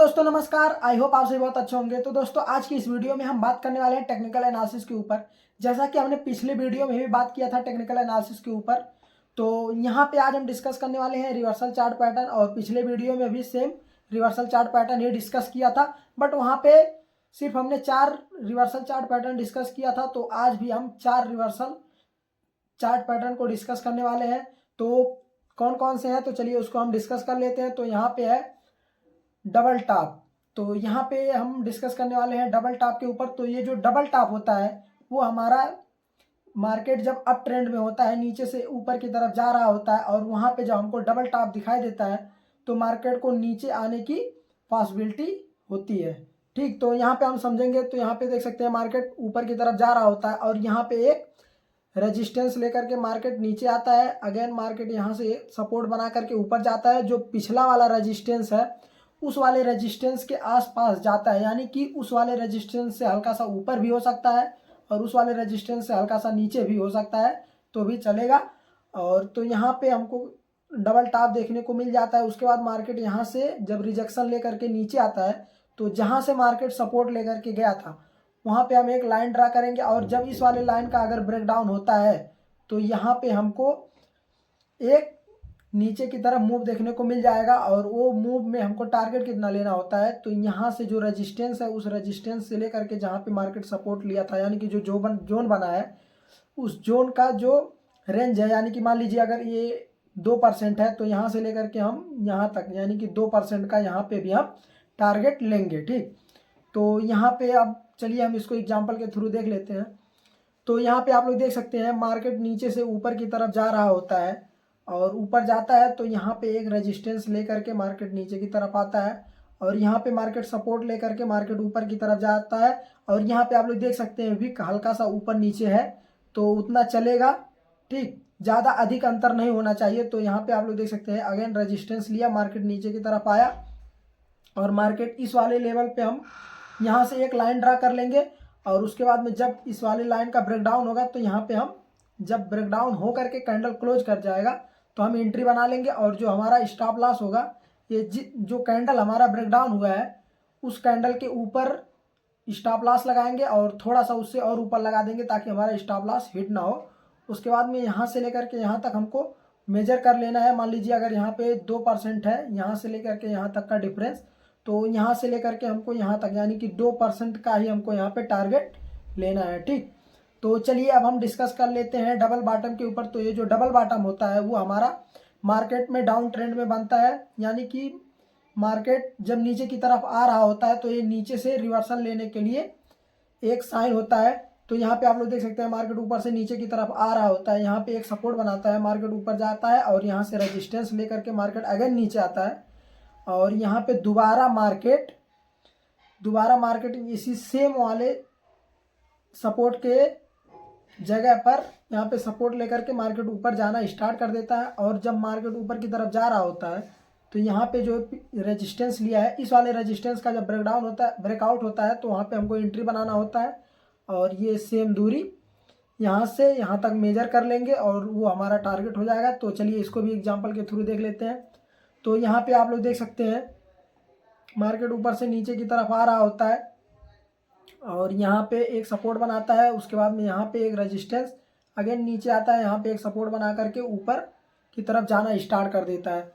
दोस्तों नमस्कार। I hope आप सभी बहुत अच्छे होंगे। तो दोस्तों आज की इस वीडियो में हम बात करने वाले हैं टेक्निकल एनालिसिस के ऊपर। जैसा कि हमने पिछले वीडियो में भी बात किया था टेक्निकल एनालिसिस के ऊपर, तो यहाँ पे आज हम डिस्कस करने वाले हैं रिवर्सल चार्ट पैटर्न। और पिछले वीडियो में भी सेम रिवर्सल चार्ट पैटर्न ये डिस्कस किया था, बट वहाँ पे सिर्फ हमने 4 रिवर्सल चार्ट पैटर्न डिस्कस किया था। तो आज भी हम 4 रिवर्सल चार्ट पैटर्न को डिस्कस करने वाले हैं। तो कौन कौन से हैं, तो चलिए उसको हम डिस्कस कर लेते हैं। तो यहाँ पे है डबल टॉप। तो यहाँ पे हम डिस्कस करने वाले हैं डबल टॉप के ऊपर। तो ये जो डबल टॉप होता है वो हमारा मार्केट जब अप ट्रेंड में होता है, नीचे से ऊपर की तरफ जा रहा होता है, और वहाँ पे जब हमको डबल टॉप दिखाई देता है तो मार्केट को नीचे आने की पॉसिबिलिटी होती है। ठीक, तो यहाँ पे हम समझेंगे। तो यहाँ पे देख सकते हैं मार्केट ऊपर की तरफ जा रहा होता है और यहाँ पे एक रेजिस्टेंस लेकर के मार्केट नीचे आता है। अगेन मार्केट यहाँ से सपोर्ट बना करके ऊपर जाता है। जो पिछला वाला रेजिस्टेंस है उस वाले रेजिस्टेंस के आसपास जाता है, यानी कि उस वाले रेजिस्टेंस से हल्का सा ऊपर भी हो सकता है और उस वाले रेजिस्टेंस से हल्का सा नीचे भी हो सकता है, तो भी चलेगा। और तो यहाँ पे हमको डबल टॉप देखने को मिल जाता है। उसके बाद मार्केट यहाँ से जब रिजेक्शन लेकर के नीचे आता है, तो जहाँ से मार्केट सपोर्ट लेकर के गया था वहाँ पे हम एक लाइन ड्रा करेंगे। और जब इस वाले लाइन का अगर ब्रेकडाउन होता है तो यहाँ पे हमको एक नीचे की तरफ मूव देखने को मिल जाएगा। और वो मूव में हमको टारगेट कितना लेना होता है, तो यहाँ से जो रेजिस्टेंस है उस रेजिस्टेंस से लेकर के जहाँ पे मार्केट सपोर्ट लिया था, यानी कि जो जोन बना है उस जोन का जो रेंज है, यानी कि मान लीजिए अगर ये 2% है तो यहाँ से लेकर के हम यहाँ तक, यानी कि 2% का यहाँ पे भी हम टारगेट लेंगे। ठीक, तो यहाँ पे अब चलिए हम इसको एग्जाम्पल के थ्रू देख लेते हैं। तो यहाँ पे आप लोग देख सकते हैं मार्केट नीचे से ऊपर की तरफ जा रहा होता है और ऊपर जाता है, तो यहाँ पे एक रेजिस्टेंस लेकर के मार्केट नीचे की तरफ आता है और यहाँ पे मार्केट सपोर्ट लेकर के मार्केट ऊपर की तरफ जाता है। और यहाँ पे आप लोग देख सकते हैं विक हल्का सा ऊपर नीचे है तो उतना चलेगा। ठीक, ज़्यादा अधिक अंतर नहीं होना चाहिए। तो यहाँ पे आप लोग देख सकते हैं अगेन रेजिस्टेंस लिया, मार्केट नीचे की तरफ आया और मार्केट इस वाले लेवल पे हम यहाँ से एक लाइन ड्रा कर लेंगे। और उसके बाद में जब इस वाले लाइन का ब्रेकडाउन होगा तो यहाँ पे हम जब ब्रेकडाउन हो करके कैंडल क्लोज कर जाएगा तो हम एंट्री बना लेंगे। और जो हमारा स्टॉप लॉस होगा, ये जो कैंडल हमारा ब्रेकडाउन हुआ है उस कैंडल के ऊपर स्टॉप लॉस लगाएंगे और थोड़ा सा उससे और ऊपर लगा देंगे ताकि हमारा स्टॉप लॉस हिट ना हो। उसके बाद में यहाँ से लेकर के यहाँ तक हमको मेजर कर लेना है। मान लीजिए अगर यहाँ पे 2% है, यहाँ से लेकर के यहाँ तक का डिफरेंस, तो यहाँ से लेकर के हमको यहाँ तक यानी कि 2% का ही हमको यहाँ पे टारगेट लेना है। ठीक, तो चलिए अब हम डिस्कस कर लेते हैं डबल बॉटम के ऊपर। तो ये जो डबल बॉटम होता है वो हमारा मार्केट में डाउन ट्रेंड में बनता है, यानी कि मार्केट जब नीचे की तरफ आ रहा होता है तो ये नीचे से रिवर्सल लेने के लिए एक साइन होता है। तो यहाँ पे आप लोग देख सकते हैं मार्केट ऊपर से नीचे की तरफ आ रहा होता है, यहाँ पे एक सपोर्ट बनाता है, मार्केट ऊपर जाता है और यहाँ से रेजिस्टेंस लेकर के मार्केट अगेन नीचे आता है। और यहाँ पे दोबारा मार्केट इसी सेम वाले सपोर्ट के जगह पर यहाँ पे सपोर्ट लेकर के मार्केट ऊपर जाना स्टार्ट कर देता है। और जब मार्केट ऊपर की तरफ जा रहा होता है तो यहाँ पे जो रेजिस्टेंस लिया है इस वाले रेजिस्टेंस का जब ब्रेकआउट होता है तो वहाँ पे हमको एंट्री बनाना होता है। और ये सेम दूरी यहाँ से यहाँ तक मेजर कर लेंगे और वो हमारा टारगेट हो जाएगा। तो चलिए इसको भी एग्जाम्पल के थ्रू देख लेते हैं। तो यहाँ पे आप लोग देख सकते हैं मार्केट ऊपर से नीचे की तरफ आ रहा होता है और यहाँ पे एक सपोर्ट बनाता है। उसके बाद में यहाँ पे एक रेजिस्टेंस अगेन नीचे आता है, यहाँ पे एक सपोर्ट बना करके ऊपर की तरफ जाना स्टार्ट कर देता है।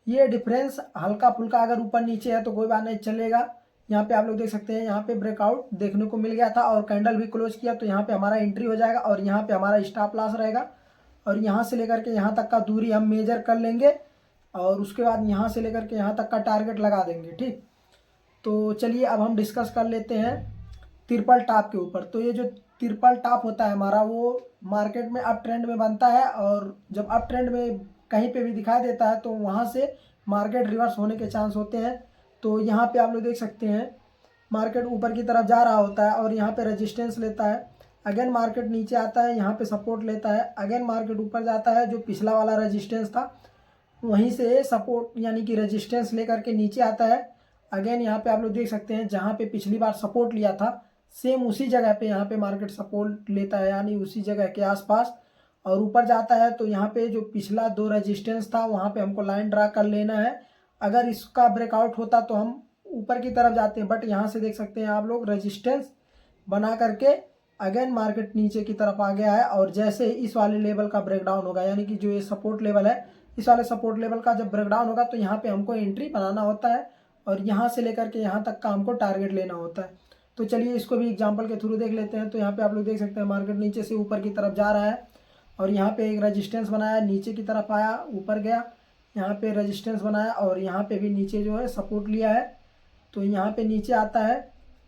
ये डिफरेंस हल्का फुल्का अगर ऊपर नीचे है तो कोई बात नहीं, चलेगा। यहाँ पे आप लोग देख सकते हैं यहाँ पे ब्रेकआउट देखने को मिल गया था और कैंडल भी क्लोज किया, तो यहाँ पे हमारा एंट्री हो जाएगा और यहाँ पे हमारा स्टॉप लॉस रहेगा। और यहाँ से लेकर के यहाँ तक का दूरी हम मेजर कर लेंगे और उसके बाद यहाँ से लेकर के यहाँ तक का टारगेट लगा देंगे। ठीक, तो चलिए अब हम डिस्कस कर लेते हैं ट्रिपल टॉप के ऊपर। तो ये जो ट्रिपल टॉप होता है हमारा वो मार्केट में अप ट्रेंड में बनता है और जब अप ट्रेंड में कहीं पे भी दिखाई देता है तो वहाँ से मार्केट रिवर्स होने के चांस होते हैं। तो यहाँ पे आप लोग देख सकते हैं मार्केट ऊपर की तरफ जा रहा होता है और यहाँ पे रेजिस्टेंस लेता है, अगेन मार्केट नीचे आता है, यहाँ पे सपोर्ट लेता है, अगेन मार्केट ऊपर जाता है, जो पिछला वाला रेजिस्टेंस था वहीं से सपोर्ट यानी कि रेजिस्टेंस लेकर के नीचे आता है। अगेन यहाँ पे आप लोग देख सकते हैं जहाँ पे पिछली बार सपोर्ट लिया था सेम उसी जगह पे यहाँ पे मार्केट सपोर्ट लेता है, यानी उसी जगह के आसपास, और ऊपर जाता है। तो यहाँ पे जो पिछला 2 रेजिस्टेंस था वहाँ पे हमको लाइन ड्रा कर लेना है। अगर इसका ब्रेकआउट होता तो हम ऊपर की तरफ जाते हैं, बट यहाँ से देख सकते हैं आप लोग रेजिस्टेंस बना करके अगेन मार्केट नीचे की तरफ आ गया है। और जैसे ही इस वाले लेवल का ब्रेकडाउन होगा, यानी कि जो ये सपोर्ट लेवल है, इस वाले सपोर्ट लेवल का जब ब्रेकडाउन होगा तो यहाँ पे हमको एंट्री बनाना होता है और यहाँ से लेकर के यहाँ तक का हमको टारगेट लेना होता है। तो चलिए इसको भी एग्जांपल के थ्रू देख लेते हैं। तो यहाँ पे आप लोग देख सकते हैं मार्केट नीचे से ऊपर की तरफ जा रहा है और यहाँ पे एक रेजिस्टेंस बनाया, नीचे की तरफ आया, ऊपर गया, यहाँ पे रेजिस्टेंस बनाया और यहाँ पे भी नीचे जो है सपोर्ट लिया है। तो यहाँ पे नीचे आता है,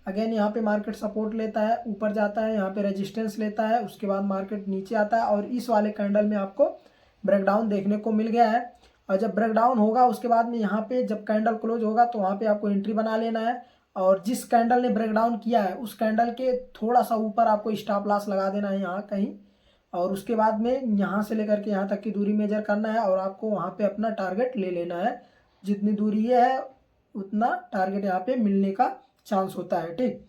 अगेन यहाँ पे मार्केट सपोर्ट लेता है, ऊपर जाता है, यहाँ पे रेजिस्टेंस लेता है, उसके बाद मार्केट नीचे आता है और इस वाले कैंडल में आपको ब्रेकडाउन देखने को मिल गया है। और जब ब्रेकडाउन होगा उसके बाद में यहाँ पे जब कैंडल क्लोज होगा तो वहाँ पे आपको एंट्री बना लेना है और जिस कैंडल ने ब्रेकडाउन किया है उस कैंडल के थोड़ा सा ऊपर आपको स्टॉप लॉस लगा देना है यहाँ कहीं, और उसके बाद में यहाँ से लेकर के यहाँ तक की दूरी मेजर करना है और आपको वहाँ पे अपना टारगेट ले लेना है। जितनी दूरी ये है उतना टारगेट यहाँ पे मिलने का चांस होता है, ठीक।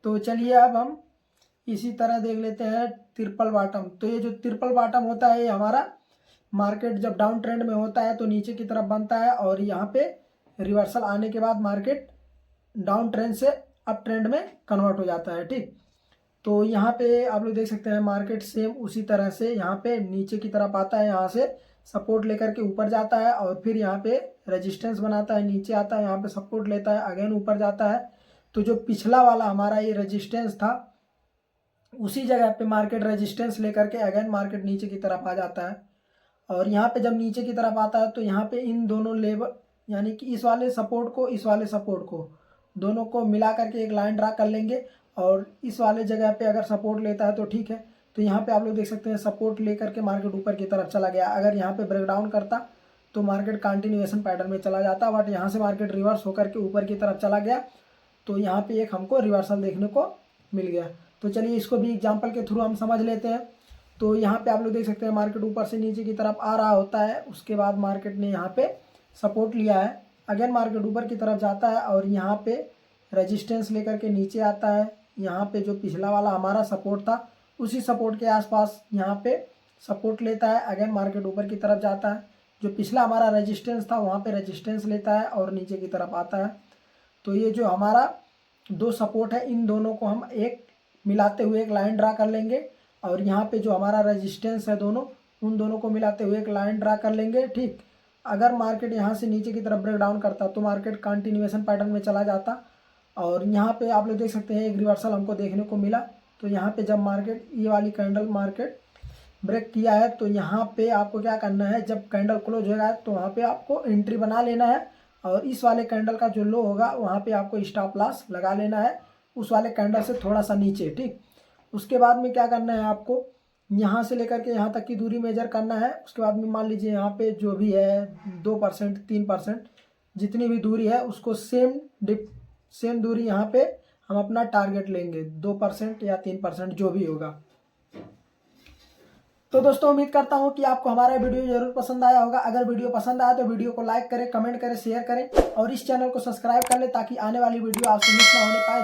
तो चलिए अब हम इसी तरह देख लेते हैं ट्रिपल बॉटम। तो ये जो ट्रिपल बॉटम होता है ये हमारा मार्केट जब डाउन ट्रेंड में होता है तो नीचे की तरफ बनता है और यहाँ पे रिवर्सल आने के बाद मार्केट डाउन ट्रेंड से अप ट्रेंड में कन्वर्ट हो जाता है, ठीक। तो यहाँ पे आप लोग देख सकते हैं मार्केट सेम उसी तरह से यहाँ पे नीचे की तरफ आता है, यहाँ से सपोर्ट लेकर के ऊपर जाता है और फिर यहाँ पे रेजिस्टेंस बनाता है, नीचे आता है, यहाँ पे सपोर्ट लेता है, अगेन ऊपर जाता है। तो जो पिछला वाला हमारा ये रेजिस्टेंस था उसी जगह पे मार्केट रेजिस्टेंस लेकर के अगेन मार्केट नीचे की तरफ आ जाता है और यहाँ पे जब नीचे की तरफ आता है तो यहाँ पे इन दोनों लेवल यानी कि इस वाले सपोर्ट को इस वाले सपोर्ट को दोनों को मिला करके एक लाइन ड्रा कर लेंगे और इस वाले जगह पे अगर सपोर्ट लेता है तो ठीक है। तो यहाँ पे आप लोग देख सकते हैं सपोर्ट लेकर के मार्केट ऊपर की तरफ चला गया। अगर यहाँ पे ब्रेकडाउन करता तो मार्केट कंटिन्यूएशन पैटर्न में चला जाता, बट यहाँ से मार्केट रिवर्स होकर के ऊपर की तरफ चला गया तो यहाँ पे एक हमको रिवर्सल देखने को मिल गया। तो चलिए इसको भी एग्जाम्पल के थ्रू हम समझ लेते हैं। तो यहाँ पे आप लोग देख सकते हैं मार्केट ऊपर से नीचे की तरफ आ रहा होता है, उसके बाद मार्केट ने यहाँ पे सपोर्ट लिया है, अगेन मार्केट ऊपर की तरफ जाता है और यहाँ पे रेजिस्टेंस लेकर के नीचे आता है। यहाँ पे जो पिछला वाला हमारा सपोर्ट था उसी सपोर्ट के आसपास यहाँ पे सपोर्ट लेता है, अगेन मार्केट ऊपर की तरफ जाता है। जो पिछला हमारा रेजिस्टेंस था वहाँ पे रेजिस्टेंस लेता है और नीचे की तरफ आता है। तो ये जो हमारा दो सपोर्ट है इन दोनों को हम एक मिलाते हुए एक लाइन ड्रा कर लेंगे और यहाँ पे जो हमारा रेजिस्टेंस है दोनों उन दोनों को मिलाते हुए एक लाइन ड्रा कर लेंगे, ठीक। अगर मार्केट यहाँ से नीचे की तरफ ब्रेकडाउन करता तो मार्केट कंटिन्यूएशन पैटर्न में चला जाता और यहाँ पे आप लोग देख सकते हैं एक रिवर्सल हमको देखने को मिला। तो यहाँ पे जब मार्केट ये वाली कैंडल मार्केट ब्रेक किया है तो यहाँ पे आपको क्या करना है, जब कैंडल क्लोज होगा तो वहाँ पे आपको एंट्री बना लेना है और इस वाले कैंडल का जो लो होगा वहाँ पे आपको स्टॉप लॉस लगा लेना है उस वाले कैंडल से थोड़ा सा नीचे, ठीक। उसके बाद में क्या करना है, आपको यहाँ से लेकर के यहाँ तक की दूरी मेजर करना है। उसके बाद में मान लीजिए यहाँ पे जो भी है 2% 3% जितनी भी दूरी है उसको सेम दूरी यहाँ पे हम अपना टारगेट लेंगे, 2% या 3% जो भी होगा। तो दोस्तों उम्मीद करता हूँ कि आपको हमारा वीडियो जरूर पसंद आया होगा। अगर वीडियो पसंद आया तो वीडियो को लाइक करें, कमेंट करें, शेयर करें और इस चैनल को सब्सक्राइब कर लें ताकि आने वाली वीडियो आपसे मिस ना होने पाए।